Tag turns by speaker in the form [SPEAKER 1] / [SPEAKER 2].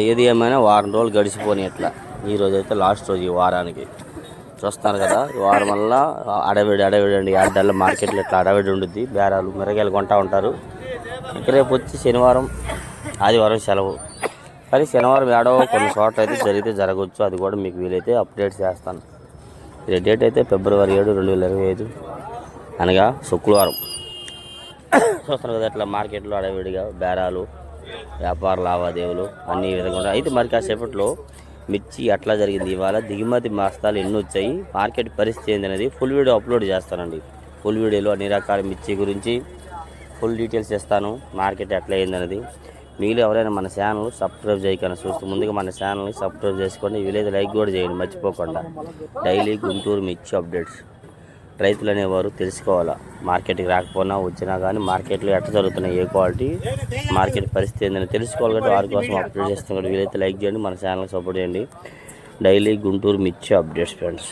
[SPEAKER 1] ఏది ఏమైనా వారం రోజులు గడిచిపోని ఇట్లా ఈరోజు అయితే లాస్ట్ రోజు ఈ వారానికి చూస్తున్నారు కదా. ఈ వారం వల్ల అడవిడి అండి. ఆడల్లో మార్కెట్లో ఇట్లా అడవిడి ఉండుద్ది. బేరాలు మిరగాయలు కొంటా ఉంటారు. ఇంకా రేపు వచ్చి శనివారం ఆదివారం సెలవు. కానీ శనివారం ఏడో కొన్ని చోట్ల అయితే జరిగితే జరగవచ్చు. అది కూడా మీకు వీలైతే అప్డేట్ చేస్తాను. ఈ డేట్ అయితే February 7, 2025 అనగా శుక్రవారం. చూస్తున్నారు కదా ఇట్లా మార్కెట్లో అడవిడిగా బేరాలు వ్యాపార లావాదేవీలు అన్ని విధంగా అయితే మరి కాసేపట్లో మిర్చి ఎట్లా జరిగింది, ఇవాళ దిగుమతి బస్తాలు ఎన్ని వచ్చాయి, మార్కెట్ పరిస్థితి ఏందనేది ఫుల్ వీడియో అప్లోడ్ చేస్తానండి. ఫుల్ వీడియోలో అన్ని రకాల మిర్చి గురించి ఫుల్ డీటెయిల్స్ ఇస్తాను. మార్కెట్ ఎట్లా అయిందనేది. మీరు ఎవరైనా మన ఛానల్ సబ్స్క్రైబ్ చేయకుండా చూస్తే ముందుగా మన ఛానల్ని సబ్స్క్రైబ్ చేసుకోండి. వీలైతే లైక్ కూడా చేయండి మర్చిపోకుండా. డైలీ గుంటూరు మిర్చి అప్డేట్స్. రైతులు అనేవారు తెలుసుకోవాలా, మార్కెట్కి రాకపోయినా వచ్చినా కానీ మార్కెట్లో ఎట్లా జరుగుతున్నాయి, ఏ క్వాలిటీ మార్కెట్ పరిస్థితి ఏందని తెలుసుకోవాలి. కాబట్టి వారి కోసం అప్డేట్ చేస్తాం. వీలైతే లైక్ చేయండి, మన ఛానల్కి సపోర్ట్ చేయండి. డైలీ గుంటూరు మిర్చి అప్డేట్స్ ఫ్రెండ్స్.